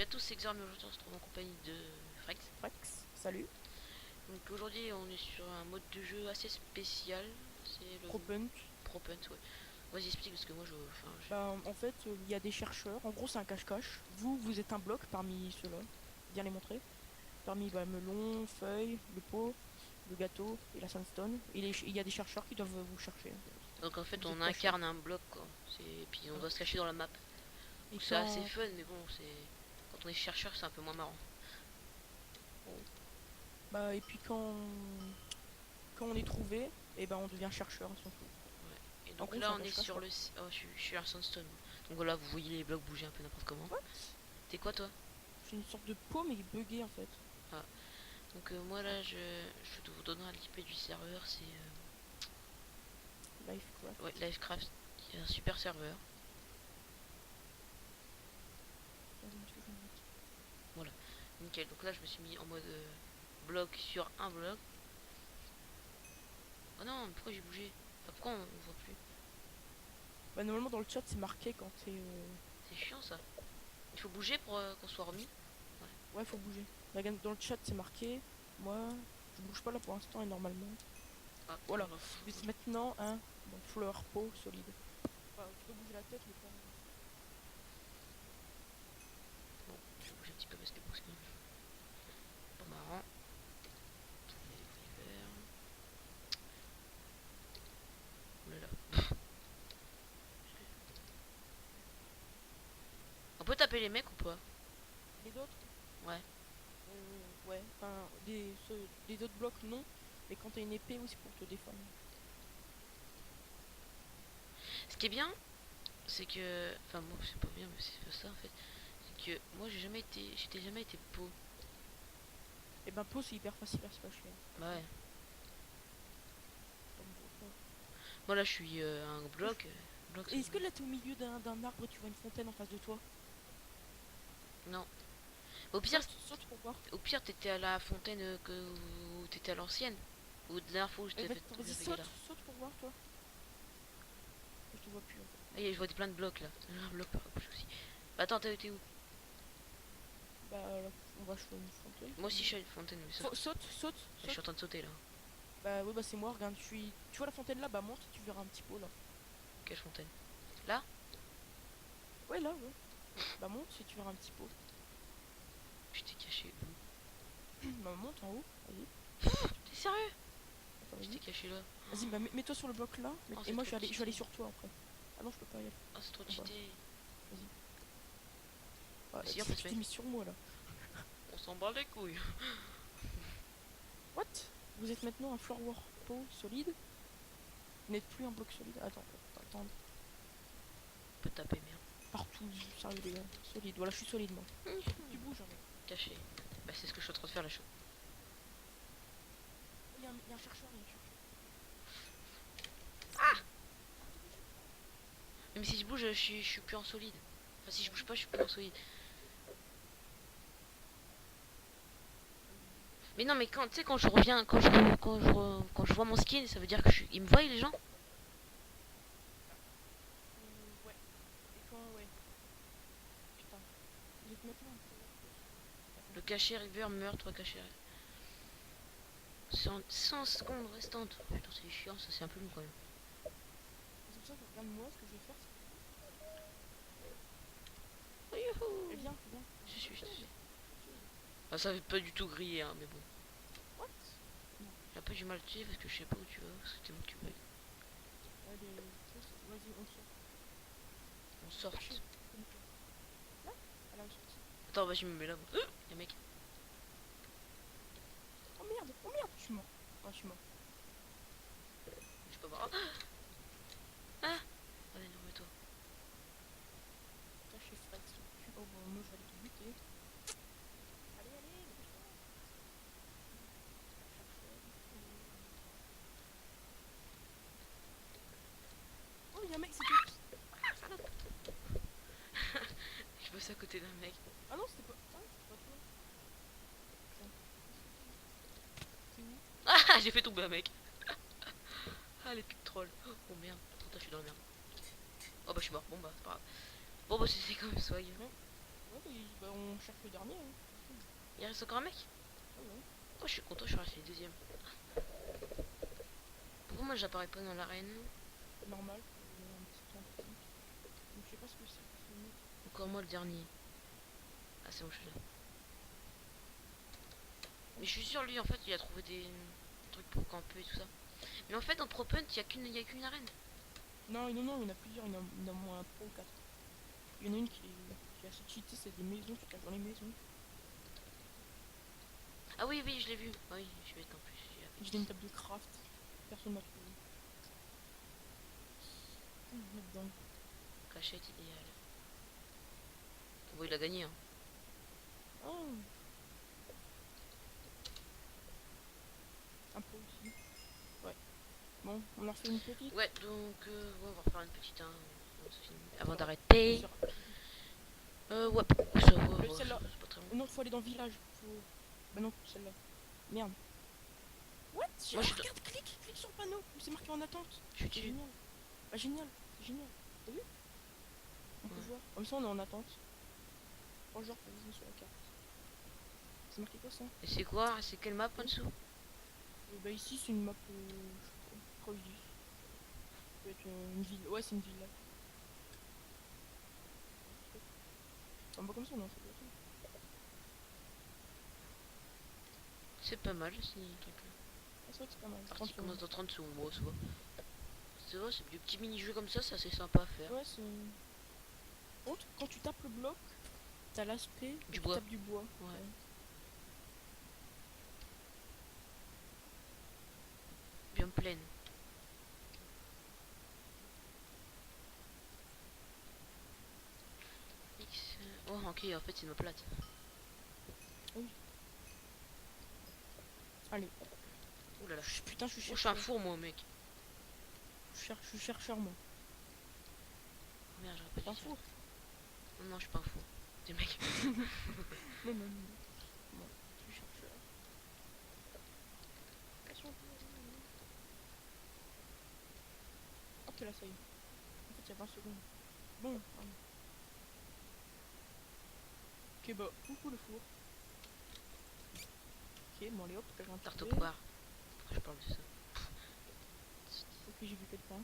Salut à tous, c'est Xor, mais aujourd'hui on se trouve en compagnie de Frex. Rex, salut. Donc aujourd'hui on est sur un mode de jeu assez spécial, c'est le Propunt. Propunt, ouais. Vas-y explique parce que moi En fait, il y a des chercheurs. En gros, c'est un cache-cache. Vous êtes un bloc parmi ceux-là. Bien les montrer. Parmi melon, feuille, le pot, le gâteau et la sandstone. Il y a des chercheurs qui doivent vous chercher. Donc en fait Vous on êtes cachés. incarne un bloc quoi. Et puis on Voilà. doit se cacher dans la map. Et Donc c'est assez quand, fun mais bon c'est. Quand on est chercheur c'est un peu moins marrant. et puis quand on est trouvé, et ben on devient chercheur à son tour. Ouais. Et En donc gros, c'est là un on est cache-cache sur quoi. le. Oh je suis un sandstone. Donc voilà vous voyez les blocs bouger un peu n'importe comment. What? T'es quoi toi? C'est une sorte de pot mais buggé en fait. Ah. Donc moi là je vous donnerai l'IP du serveur, c'est Lifecraft. ouais, Livecraft, qui est un super serveur. Voilà, nickel. Donc là, je me suis mis en mode bloc sur un bloc. Oh non, mais pourquoi j'ai bougé? Enfin, pourquoi on voit plus? Bah, normalement, dans le chat, c'est marqué quand t'es. C'est chiant ça. Il faut bouger pour qu'on soit remis. Ouais. Ouais, faut bouger. Dans le chat, c'est marqué. Moi, je bouge pas là pour l'instant et normalement. Ah, Voilà. alors, Vous êtes maintenant un fleur peau solide. Enfin, tu peux bouger la tête, mais pas. bon, je vais bouger un petit peu parce que c'est pas marrant. Oh là là. On peut taper les mecs ou pas? Les autres Ouais. Ouais. Enfin, les autres blocs, non. Mais quand t'as une épée, oui, c'est pour te défendre. Ce qui est bien, c'est que. Enfin, moi, c'est pas bien, mais c'est pas ça en fait. C'est que moi, j'ai jamais été. J'étais jamais été peau. Et ben, peau, c'est hyper facile à se cacher. Bah ouais. Comme vous. Moi là, je suis un bloc. Bloc, Et est-ce que là, t'es au milieu d'un arbre et tu vois une fontaine en face de toi? non. Au pire, Saute pour voir. Au pire, t'étais à la fontaine où t'étais à l'ancienne. Ou de la dernière fois où je Eh t'ai ben, fait, vas-y, galère. saute pour voir, toi. Je te vois plus en fait. Ah, je vois plein de blocs là. Un bloc par contre aussi. Bah, attends, t'as été où? Bah, là, on va sur une fontaine. Moi aussi, je suis à une fontaine, mais saute. Saute. Je suis en train de sauter là. Bah oui, bah c'est moi, regarde, Tu vois la fontaine là, bah monte, tu verras un petit pot là. Quelle fontaine? Là? Ouais, là, ouais. Bah monte si tu verras un petit pot. Je t'ai caché où? Bah monte en haut, vas-y. T'es sérieux? Attends, Je t'ai vas-y. caché là. Vas-y, bah mets-toi sur le bloc là. Oh, Et c'est moi trop je vais aller cheaté. sur toi après. Ah non, je peux pas y aller. Oh, c'est trop En bas, cheaté. vas-y. Ah, Si, on peut se tu t'es mettre. mis sur moi là. On s'en bat les couilles. What? Vous êtes maintenant un floor pot solide? Vous n'êtes plus un bloc solide? Attends. On peut taper, merde. Partout, sérieux les gars. Solide, voilà, je suis solide moi. Tu bouges, hein, mec. Caché. Bah, c'est ce que je suis en train de faire là, chaud. Il y a un chercheur, il y a un chercheur. Même si je bouge, je suis plus en solide. Enfin, si je bouge pas, je suis plus en solide. Mais non, mais quand tu sais, quand je reviens, quand je vois mon skin, ça veut dire que ils me voient les gens? Ouais. Et quand, ouais. Putain. Vous êtes maintenant un floor pot. Attends. Le cachet river meurtre cachet. 100 secondes restantes. Oh, putain, c'est chiant, ça c'est un peu long quand même. C'est pour ça que regarde-moi, ce que je vais faire, c'est. Oh, youhou. Eh viens, viens. Je suis. Saute. Ah, ça fait pas du tout griller, hein, mais bon. What? Non. J'ai un peu du mal dessus parce que je sais pas où tu vas. C'était moi qui bug. Allez, vas-y, on sort. On sort. Là? À la sortie. Attends, vas-y, me mets là. Y'a mec. Oh merde, oh merde, je suis mort. Ah, je suis mort. Je peux voir. Ah. Allez, non, mais toi. Là, chez Fred. Oh bon, moi, je vais aller te buter. Allez, dépêche-toi. Oh, il y a un mec, c'était. Je passe à côté d'un mec. Ah non, c'était pas. Ah, c'est pas toi. Putain. C'est où? Ah, j'ai fait tomber un mec. Ah, les pics trolls. Oh merde. Attends, je suis dans la merde. Oh bah, je suis mort. Bon bah, c'est pas grave. Bon bah, c'est quand même soyeux. Ouais, bah, on cherche le dernier. Hein. Il reste encore un mec? Ah ouais, Oh, je suis content, je suis resté deuxième. Pourquoi moi j'apparais pas dans l'arène? c'est normal. Un petit temps de clic. Donc je sais pas ce que c'est que ce mec. Encore moi le dernier. Ah, c'est bon, je suis là. Mais je suis sûr, lui, en fait, il a trouvé des trucs pour camper et tout ça. Mais en fait, dans Propunt, il y a qu'une arène. Non, non, non, il y en a plusieurs. Il y en a au moins 3 ou 4. Il y en a une qui est assez cheatée, c'est des maisons. Tu tapes dans les maisons. Ah oui, oui, je l'ai vu. Ah oui, je vais être en plus. J'ai la J'ai une bêtise. table de craft. Personne m'a trouvé. Là-dedans. Cachette idéale. Bon, il a gagné, hein. Oh, un peu aussi. Ouais. Bon, on en refait une petite. Ouais, donc, ouais, on va refaire une petite, hein. C'est fini. Avant Ça va. d'arrêter. C'est rapide. Ouais, ça va, ouais, Celle-là. c'est pas très long. Non, faut aller dans le village. Faut... Bah non, celle-là. Merde. What? Moi, je, Regarde, clique sur le panneau. C'est marqué en attente. je suis C'est dessus. génial. Bah génial, c'est génial. T'as vu? On peut Ouais. voir. Comme ça, on est en attente. 3 jours pour jouer sur la carte. C'est marqué quoi ça? Et c'est quoi? C'est quelle map en dessous? Bah ici, c'est une map. Je sais pas. Quoi ils disent? Ça peut être une ville. Ouais, c'est une ville là. On va comme ça, non? Ça doit être ça. C'est pas mal, ce truc-là. Ah, c'est vrai que c'est pas mal. 30 Partie commence secondes. dans 30 secondes. Bon, ça va. C'est vrai, c'est des petits mini-jeux comme ça, c'est assez sympa à faire. Ouais, c'est. Par contre, quand tu tapes le bloc, t'as l'aspect et Du tu bois. tapes du bois. Ouais. Bien pleine. X. Oh, ok, en fait, c'est une plate. Oui. Allez. Oh là là. Putain, je suis Oh, je suis un chercheur. four, moi, mec. Je suis chercheur, moi. Merde, j'aurais T'es pas un dit ça. four? Non, non, je suis pas un four. T'es mec. Non, non, non. Moi, je suis chercheur. Attention. Ok, là, ça y est. En fait, il y a 20 secondes. Bon, allez. Ok, bah, coucou le four. Ok, bon, allez hop, quelqu'un a Tarte aux trouvé. poires. Pourquoi je parle de ça? Ok, j'ai vu quelqu'un.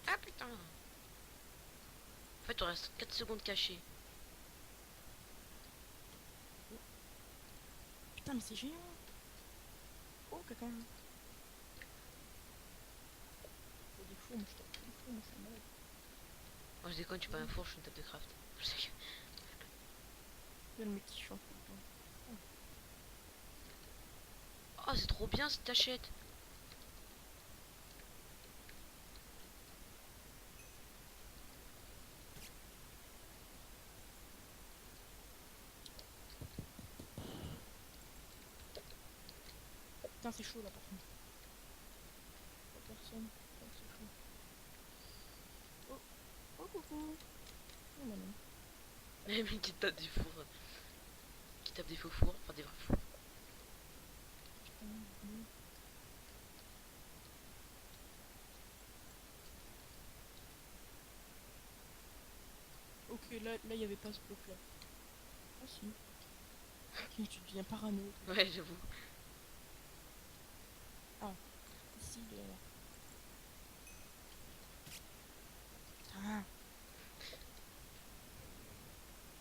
Ah putain. En fait, on reste 4 secondes cachées. Putain, mais c'est géant. Oh, quelqu'un. Oh, des fours, moi, je tape tous les fours, moi, je suis malade. Moi, je déconne, je suis pas un four, je suis une table de craft. Je sais que- Il y a le mec qui chante tout le temps. Oh, c'est trop bien cette tachette. Putain, c'est chaud là, par contre. Y'a personne. Putain, c'est chaud. Oh, oh, coucou. Oh, non, non. Mais mec qui tape des fours. Qui tape des faux fours. Enfin, des vrais fours. Putain, non. Ok, là, il y avait pas ce bloc là. Ah, si. Ok, tu deviens parano. Toi. Ouais, j'avoue. Ici, il est là. Putain.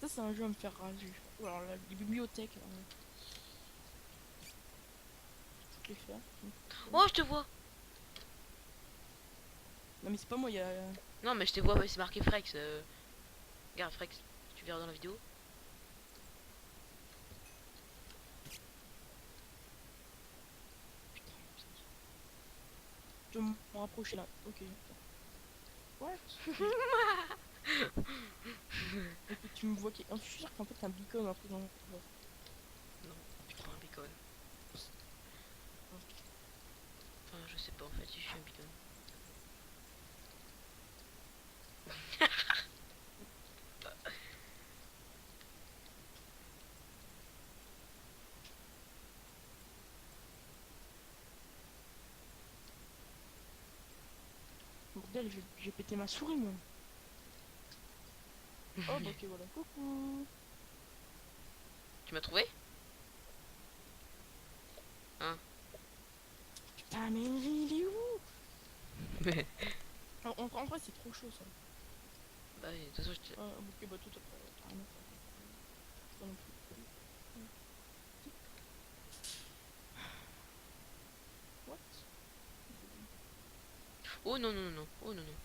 Ça, c'est un jeu à me faire rager. Ou alors, là, les bibliothèques. Là, toutes les faire. Oh, je te vois. Non, mais c'est pas moi, il y a. Non, mais je te vois, ouais, c'est marqué Frex. Regarde, Frex. Tu verras dans la vidéo. Putain, je vais m'en rapprocher là. Ok. What? Et puis tu me vois qui. Oh, je suis sûr qu'en fait, t'as un beacon, un truc dans le. Non, Putain. un bacon. Enfin, je sais pas en fait si je suis un bidon. Bordel, bordel, j'ai pété ma souris moi. Oh bah ok voilà. Coucou. Tu m'as trouvé? Hein? Putain mais il est où? Mais... En vrai c'est trop chaud ça. Bah oui, de toute façon, je te... Ok bah toi t'as rien à faire. Toi non plus. What? Oh non, non, non. Oh non, non.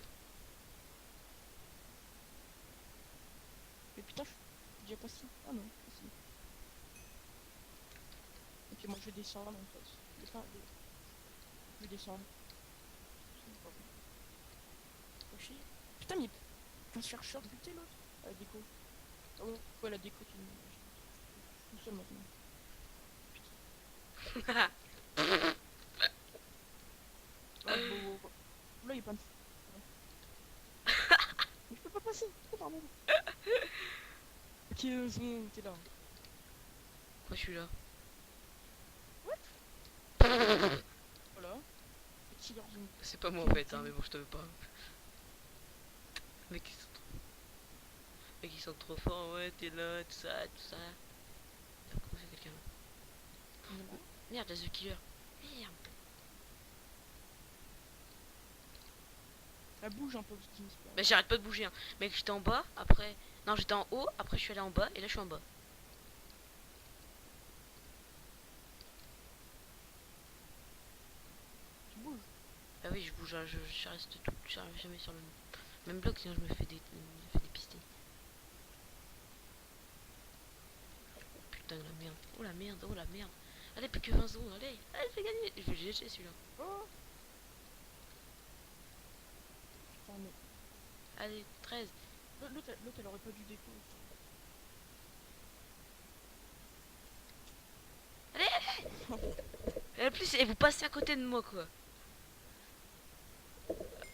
Mais putain je suis déjà passé. Ah non, pas si. Ok moi je vais descendre en fait. Je vais descendre. C'est pas bon. Faut chier. Putain mais un chercheur buté l'autre. La déco. Ah ouais, ouais la déco qui me... Je suis tout seul maintenant. Ouais, bon. Là, il est pas de... Mais je peux pas passer. Oh, pardon. Ok, c'est bon, t'es là. Moi, je suis là. Voilà. Petit garçon. C'est pas moi en fait, hein, mais bon, je te veux pas. Mec, ils sont trop forts, ouais, t'es là, tout ça, tout ça. Pourquoi c'est quelqu'un? Voilà. Merde, la The Killer. Merde. Elle bouge un peu parce qu'il me se Bah, j'arrête pas de bouger, hein. Mec, j'étais en bas, après. Non, j'étais en haut, après je suis allé en bas, et là je suis en bas. Tu bouges. Ah oui, je bouge, hein, je reste tout, j'arrive jamais sur le même bloc, sinon je me fais dépister. Putain, la merde. Oh la merde, oh la merde. Allez, plus que 20 secondes, allez, allez, je vais gagner. Je vais le GG celui-là. Oh putain, mais. Allez, 13. L'autre, elle aurait pas dû déco. Et en plus, et vous passez à côté de moi, quoi.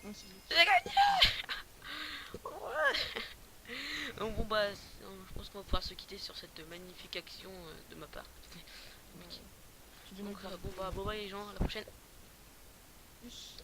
Non, c'est. J'ai gagné. Ouais. Donc bon bah, je pense qu'on va pouvoir se quitter sur cette magnifique action de ma part. Tu donnes Donc bon bah les gens, à la prochaine. plus.